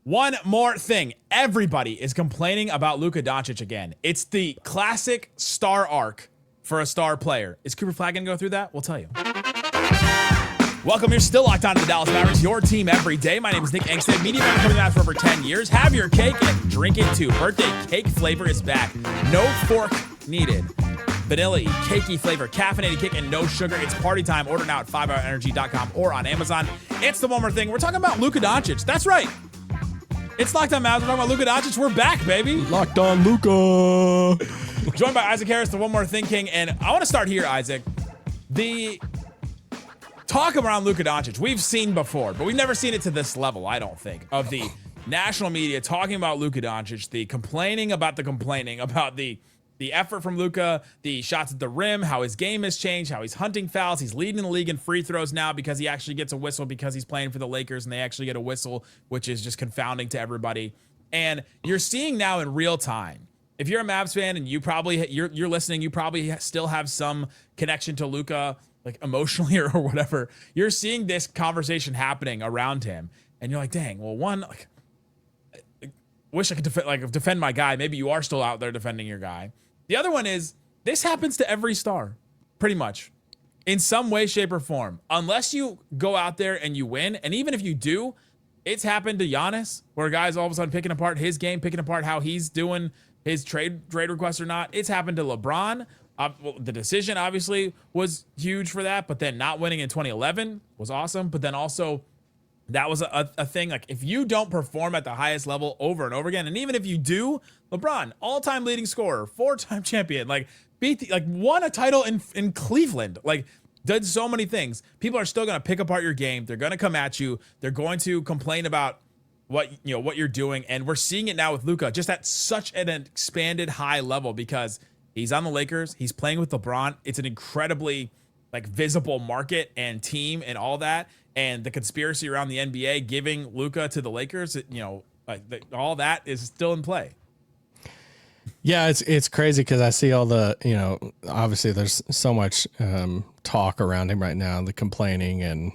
One more thing. Everybody is complaining about Luka Dončić again. It's the classic star arc for a star player. Is Cooper Flagg going to go through that? We'll tell you. Welcome. You're still locked on to the Dallas Mavericks, your team every day. My name is Nick Angstadt, media man covering that for over 10 years. Have your cake and drink it too. Birthday cake flavor is back. No fork needed. Vanilla-y, cakey flavor, caffeinated cake, and no sugar. It's party time. Order now at 5hourenergy.com or on Amazon. It's the one more thing. We're talking about Luka Dončić. That's right. It's Locked On Mavs. We're talking about Luka Dončić. We're back, baby. Locked on Luka. Joined by Isaac Harris, the One More Thing King. And I want to start here, Isaac. The talk around Luka Dončić, we've seen before, but we've never seen it to this level, I don't think, of the national media talking about Luka Dončić, the complaining about the effort from Luka, the shots at the rim, how his game has changed, how he's hunting fouls. He's leading the league in free throws now because he actually gets a whistle because he's playing for the Lakers and they actually get a whistle, which is just confounding to everybody. And you're seeing now in real time, if you're a Mavs fan and you're listening, you probably still have some connection to Luka, like emotionally or whatever. You're seeing this conversation happening around him and you're like, dang, well, wish I could defend my guy. Maybe you are still out there defending your guy. The other one is, this happens to every star, pretty much, in some way, shape, or form. Unless you go out there and you win, and even if you do, it's happened to Giannis, where guys all of a sudden picking apart his game, picking apart how he's doing his trade request or not. It's happened to LeBron. The decision, obviously, was huge for that, but then not winning in 2011 was awesome. But then also, that was a thing. Like, if you don't perform at the highest level over and over again, and even if you do, LeBron, all-time leading scorer, 4-time champion, won a title in Cleveland, did so many things. People are still going to pick apart your game. They're going to come at you. They're going to complain about what you're doing. And we're seeing it now with Luka, just at such an expanded high level because he's on the Lakers. He's playing with LeBron. It's an incredibly visible market and team and all that. And the conspiracy around the NBA giving Luka to the Lakers, all that is still in play. Yeah, it's crazy because I see all the, obviously there's so much talk around him right now, the complaining and,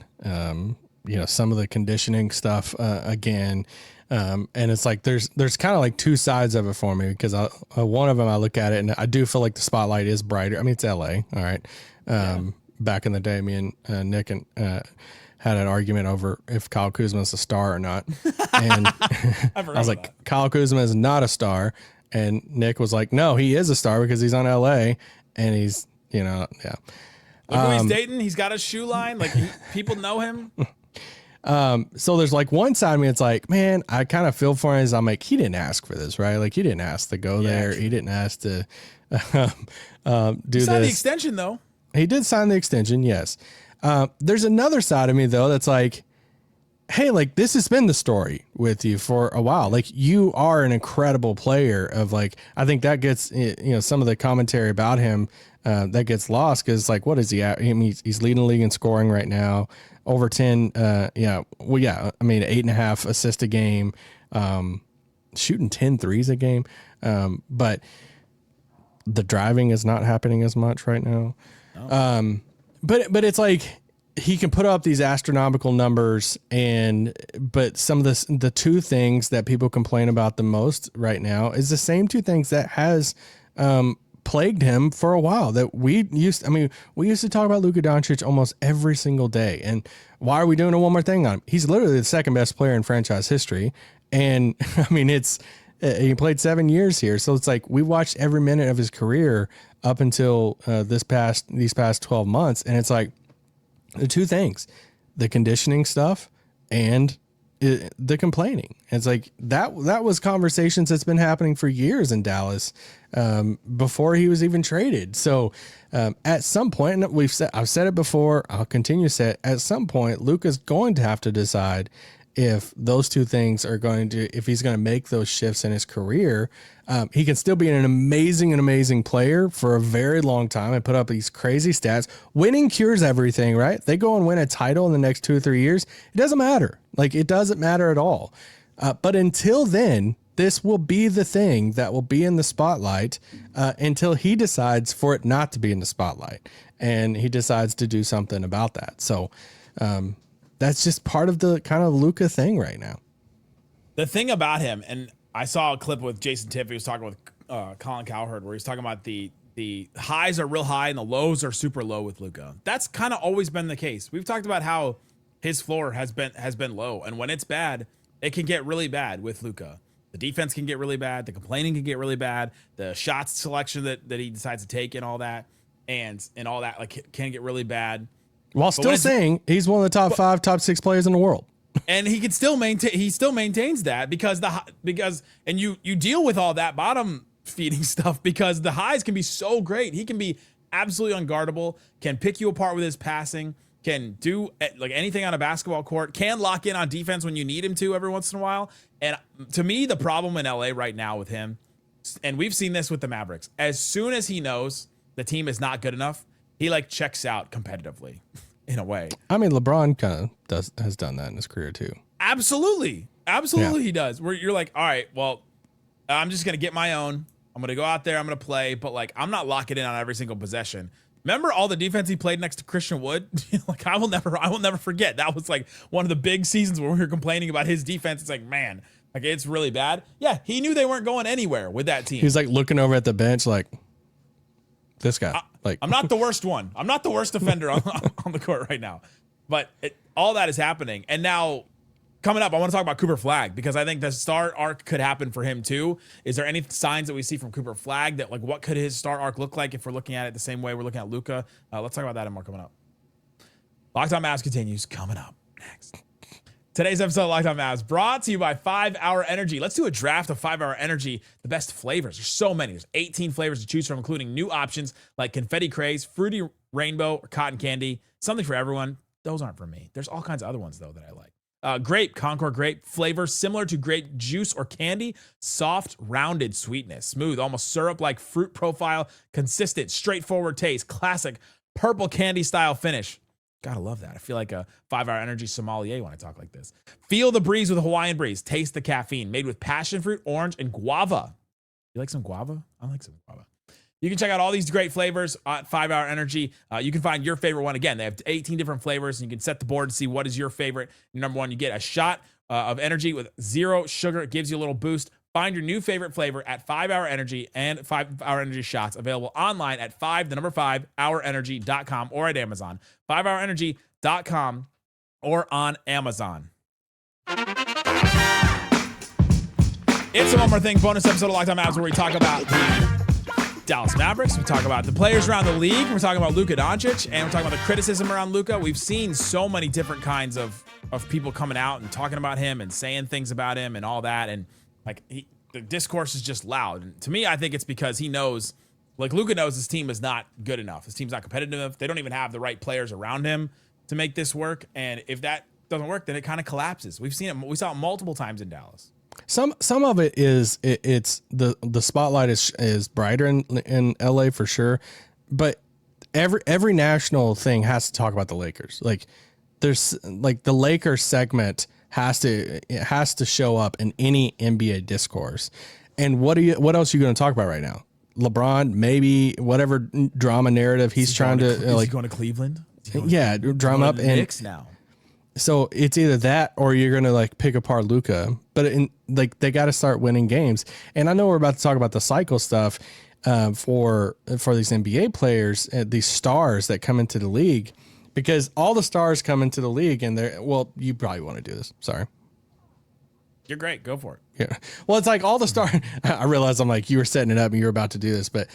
some of the conditioning stuff again. And it's like there's kind of two sides of it for me because one of them I look at it and I do feel like the spotlight is brighter. I mean, it's LA. All right. Back in the day, me and Nick and had an argument over if Kyle Kuzma is a star or not. And I was like, that. Kyle Kuzma is not a star. And Nick was like, no, he is a star because he's on LA and he's, yeah. Look who he's dating. He's got a shoe line. People know him. So there's one side of me, it's like, man, I kind of feel for him. I'm like, he didn't ask for this, right? He didn't ask to go there. True. He didn't ask to do this. He signed the extension, though. He did sign the extension, yes. There's another side of me, though, that's like, hey, this has been the story with you for a while. You are an incredible player of I think that gets, some of the commentary about him that gets lost because what is he at? I mean, he's leading the league in scoring right now, over 10. 8.5 assists a game, shooting 10 threes a game. But the driving is not happening as much right now. Oh. But it's he can put up these astronomical numbers but some of the two things that people complain about the most right now is the same two things that has plagued him for a while that we used to talk about Luka Dončić almost every single day. And why are we doing a one more thing on him? He's literally the second best player in franchise history. And he played 7 years here. So it's we watched every minute of his career up until these past 12 months. And it's the two things, the conditioning stuff and the complaining. It's that was conversations that's been happening for years in Dallas before he was even traded. So at some point, and I've said it before, I'll continue to say it, at some point, Luka's going to have to decide if those two things if he's going to make those shifts in his career. He can still be an amazing player for a very long time and put up these crazy stats. Winning cures everything, right? They go and win a title in the next 2 or 3 years. It doesn't matter. It doesn't matter at all. But until then, this will be the thing that will be in the spotlight until he decides for it not to be in the spotlight. And he decides to do something about that. So that's just part of the kind of Luka thing right now. The thing about him, and I saw a clip with Jason Tiff. He was talking with Colin Cowherd, where he's talking about the highs are real high and the lows are super low with Luka. That's kind of always been the case. We've talked about how his floor has been low, and when it's bad, it can get really bad with Luka. The defense can get really bad. The complaining can get really bad. The shots selection that he decides to take and all that, and all that like can get really bad. While still saying he's one of the top 5, top 6 players in the world. And he can still maintain. He still maintains that because you deal with all that bottom feeding stuff because the highs can be so great. He can be absolutely unguardable. Can pick you apart with his passing. Can do like anything on a basketball court. Can lock in on defense when you need him to every once in a while. And to me, the problem in LA right now with him, and we've seen this with the Mavericks, as soon as he knows the team is not good enough, he like checks out competitively. In a way. I mean, LeBron kind of has done that in his career too. Absolutely. He does. Where you're like, all right, well, I'm just going to get my own. I'm going to go out there. I'm going to play. But like, I'm not locking in on every single possession. Remember all the defense he played next to Christian Wood? Like, I will never forget. That was like one of the big seasons where we were complaining about his defense. It's like, man, like it's really bad. Yeah. He knew they weren't going anywhere with that team. He's like looking over at the bench like, this guy. I'm not the worst one. I'm not the worst defender on the court right now. But all that is happening. And now, coming up, I want to talk about Cooper Flagg because I think the star arc could happen for him too. Is there any signs that we see from Cooper Flagg that, like, what could his star arc look like if we're looking at it the same way we're looking at Luka? Let's talk about that and more coming up. Locked On Mavs continues coming up next. Today's episode of Locked On Mavs brought to you by 5 Hour Energy. Let's do a draft of 5 Hour Energy, the best flavors. There's so many. There's 18 flavors to choose from, including new options like Confetti Craze, Fruity Rainbow, or Cotton Candy. Something for everyone. Those aren't for me. There's all kinds of other ones, though, that I like. Grape, Concord grape flavor, similar to grape juice or candy. Soft, rounded sweetness. Smooth, almost syrup-like fruit profile. Consistent, straightforward taste. Classic purple candy style finish. Gotta love that. I feel like a 5 Hour Energy sommelier when I talk like this. Feel the breeze with a Hawaiian breeze. Taste the caffeine. Made with passion fruit, orange, and guava. You like some guava? I like some guava. You can check out all these great flavors at 5 Hour Energy. You can find your favorite one. Again, they have 18 different flavors, and you can set the board to see what is your favorite. Number one, you get a shot of energy with 0 sugar. It gives you a little boost. Find your new favorite flavor at 5 Hour Energy and 5 Hour Energy shots available online at 5hourenergy.com or at Amazon. 5hourenergy.com or on Amazon. It's a One More Thing bonus episode of Locked On Mavs where we talk about the Dallas Mavericks. We talk about the players around the league. We're talking about Luka Dončić, and we're talking about the criticism around Luka. We've seen so many different kinds of people coming out and talking about him and saying things about him and all that. And like the discourse is just loud. And to me, I think it's because he knows, like Luka knows his team is not good enough. His team's not competitive enough. They don't even have the right players around him to make this work. And if that doesn't work, then it kind of collapses. We've seen it. We saw it multiple times in Dallas. Some of it is it's the spotlight is brighter in LA for sure, but every national thing has to talk about the Lakers. Like there's like the Lakers segment has to show up in any NBA discourse. And what else are you going to talk about right now? LeBron, maybe whatever drama narrative he's trying to is he going to Cleveland? Drum up and Knicks now. So it's either that or you're going to like pick apart Luka, but they got to start winning games. And I know we're about to talk about the cycle stuff for these NBA players, these stars that come into the league, because all the stars come into the league and you probably want to do this. Sorry. You're great. Go for it. Yeah. Well, it's like all the stars. I realized I'm like, you were setting it up and you were about to do this, but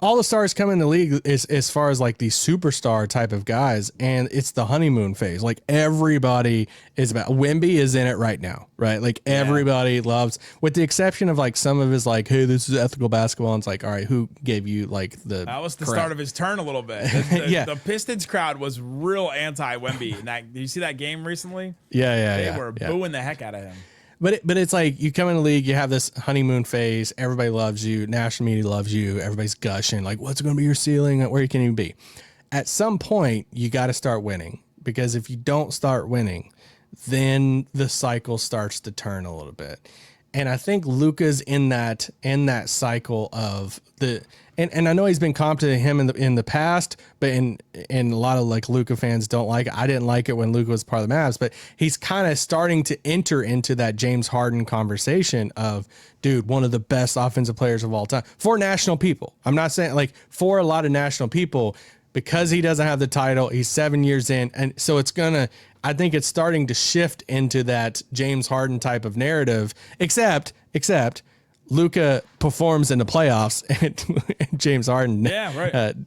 all the stars come in the league as far as like these superstar type of guys, and it's the honeymoon phase. Like everybody is about. Wemby is in it right now, right? Like everybody loves, with the exception of like some of his like, hey, this is ethical basketball. And it's like, all right, who gave you like the? That was the start of his turn a little bit. The Pistons crowd was real anti Wemby. Did you see that game recently? They were booing the heck out of him. But it's like you come in the league, you have this honeymoon phase. Everybody loves you. National media loves you. Everybody's gushing. Like, what's going to be your ceiling? Where can you be? At some point, you got to start winning, because if you don't start winning, then the cycle starts to turn a little bit. And I think Luka's in that cycle of and I know he's been comped to him in the past, but in a lot of like Luka fans don't like it. I didn't like it when Luka was part of the Mavs, but he's kind of starting to enter into that James Harden conversation of, dude, one of the best offensive players of all time for national people. I'm not saying like for a lot of national people, because he doesn't have the title. He's 7 years in. And so I think it's starting to shift into that James Harden type of narrative, except Luka performs in the playoffs and James Harden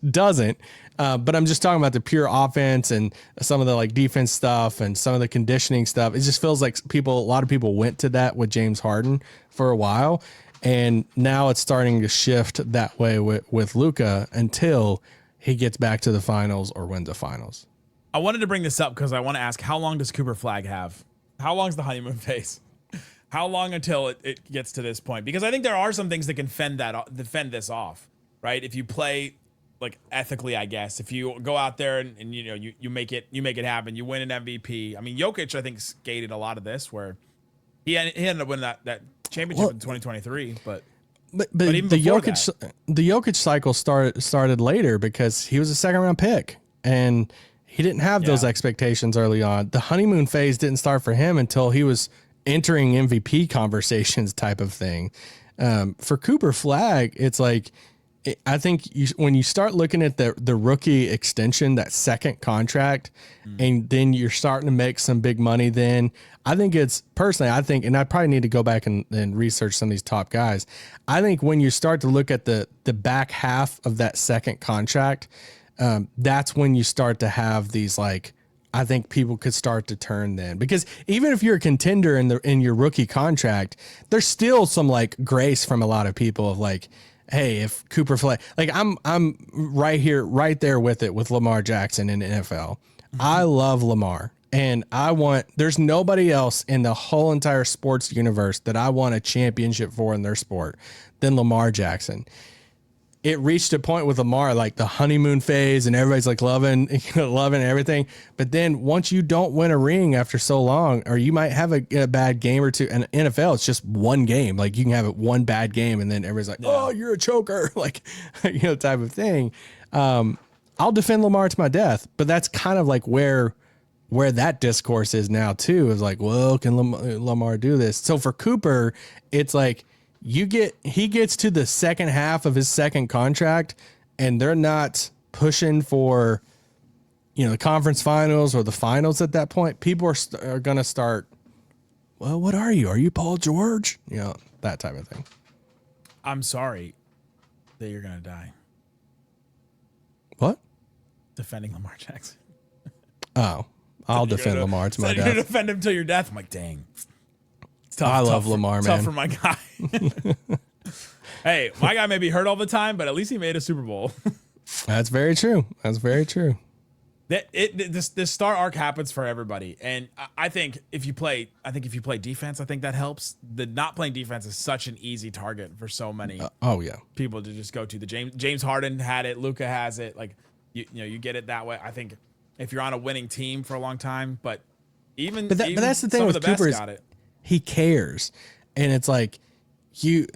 doesn't. But I'm just talking about the pure offense and some of the like defense stuff and some of the conditioning stuff. It just feels like a lot of people went to that with James Harden for a while. And now it's starting to shift that way with Luka until he gets back to the finals or wins the finals. I wanted to bring this up because I want to ask, how long does Cooper Flagg have? How long is the honeymoon phase? How long until it gets to this point? Because I think there are some things that can defend this off, right? If you play like ethically, I guess. If you go out there and you make it happen, you win an MVP. I mean, Jokic, I think, skated a lot of this where he ended up winning that championship in 2023, but even the Jokic cycle started later because he was a second round pick and he didn't have those expectations early on. The honeymoon phase didn't start for him until he was entering MVP conversations type of thing. For Cooper Flagg, it's like, I think when you start looking at the rookie extension, that second contract, and then you're starting to make some big money, then I think and I probably need to go back and research some of these top guys. I think when you start to look at the back half of that second contract, that's when you start to have these like, I think people could start to turn then, because even if you're a contender in your rookie contract, there's still some like grace from a lot of people of like, hey, if Cooper Flagg, like I'm right there with it with Lamar Jackson in the NFL. I love Lamar and there's nobody else in the whole entire sports universe that I want a championship for in their sport than Lamar Jackson. It reached a point with Lamar, like the honeymoon phase, and everybody's like loving everything. But then once you don't win a ring after so long, or you might have a bad game or two, and NFL, it's just one game. Like you can have one bad game, and then everybody's like, "Oh, you're a choker," like type of thing. I'll defend Lamar to my death, but that's kind of like where that discourse is now too. Is like, well, can Lamar do this? So for Cooper, it's like. He gets to the second half of his second contract and they're not pushing for, the conference finals or the finals at that point. People are going to start, well, what are you? Are you Paul George? That type of thing. I'm sorry that you're going to die. What? Defending Lamar Jackson. Oh, I'll defend Lamar to my death. You're going to defend him till your death. I'm like, dang. I love Lamar, man. Tough for my guy. Hey, my guy may be hurt all the time, but at least he made a Super Bowl. That's very true. This star arc happens for everybody, and I think if you play defense, I think that helps. The not playing defense is such an easy target for so many. People to just go to. The James Harden had it, Luka has it. Like you get it that way. I think if you're on a winning team for a long time, but that's the thing with Cooper is he cares, and it's like you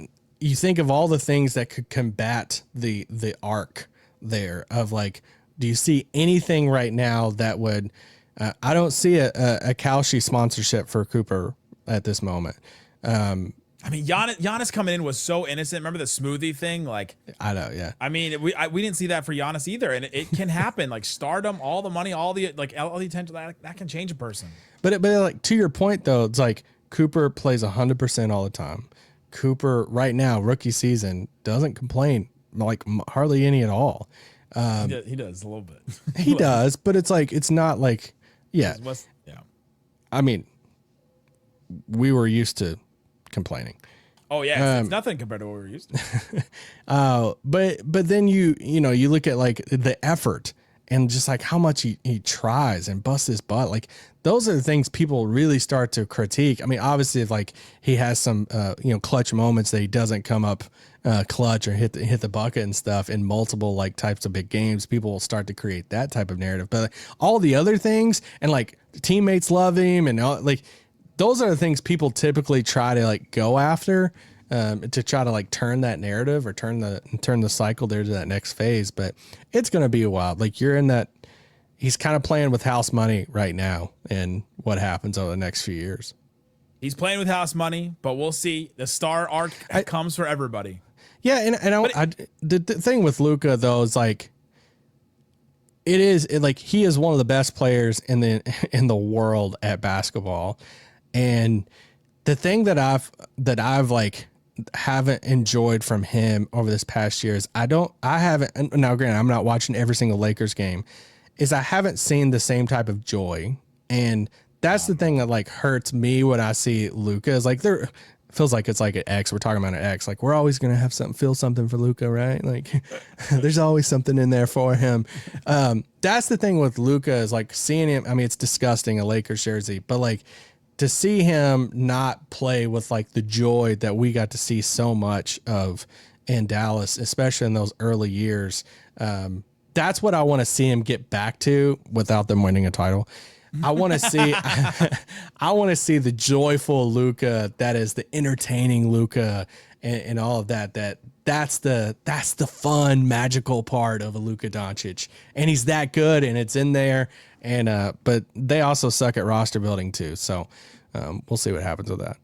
think of all the things that could combat the arc there of like, do you see anything right now that would? I don't see a Kalshi sponsorship for Cooper at this moment. I mean, Giannis coming in was so innocent. Remember the smoothie thing? Like, I know, yeah. I mean, we didn't see that for Giannis either, and it can happen. Like stardom, all the money, all the attention that can change a person. But like to your point though, it's like Cooper plays 100% all the time. Cooper right now, rookie season, doesn't complain like hardly any at all. He does a little bit. He does, but it's like it's not like yeah. I mean, we were used to complaining. Oh yeah, it's nothing compared to what we were used to. But then you look at like the effort and just like how much he tries and busts his butt. Like those are the things people really start to critique. I mean, obviously if like he has some clutch moments that he doesn't come up clutch or hit the bucket and stuff in multiple like types of big games, people will start to create that type of narrative. But like, all the other things and like teammates love him and all, like those are the things people typically try to like go after, to try to like turn that narrative or turn the cycle there to that next phase. But it's going to be a while. Like you're in that, he's kind of playing with house money right now and what happens over the next few years. He's playing with house money, but we'll see. The star arc comes for everybody. Yeah. The thing with Luka though, is like, like he is one of the best players in the world at basketball. And the thing that I've like haven't enjoyed from him over this past year is I haven't, now granted, I'm not watching every single Lakers game, is I haven't seen the same type of joy. And that's the thing that like hurts me when I see Luka, is like feels like it's like an X. We're talking about an X. Like we're always going to feel something for Luka, right? Like there's always something in there for him. That's the thing with Luka, is like seeing him. I mean, it's disgusting, a Lakers jersey, but like to see him not play with like the joy that we got to see so much of in Dallas, especially in those early years. That's what I want to see him get back to without them winning a title. I want to see, I want to see the joyful Luka that is the entertaining Luka and all of that. That's the fun, magical part of a Luka Dončić, and he's that good, and it's in there. And but they also suck at roster building too. So we'll see what happens with that.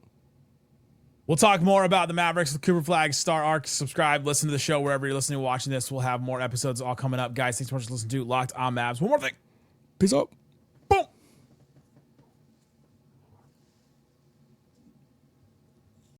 We'll talk more about the Mavericks, the Cooper Flagg Star Arc. Subscribe, listen to the show wherever you're listening, watching this. We'll have more episodes all coming up, guys. Thanks so much for listening to Locked On Mavs. One more thing. Peace out.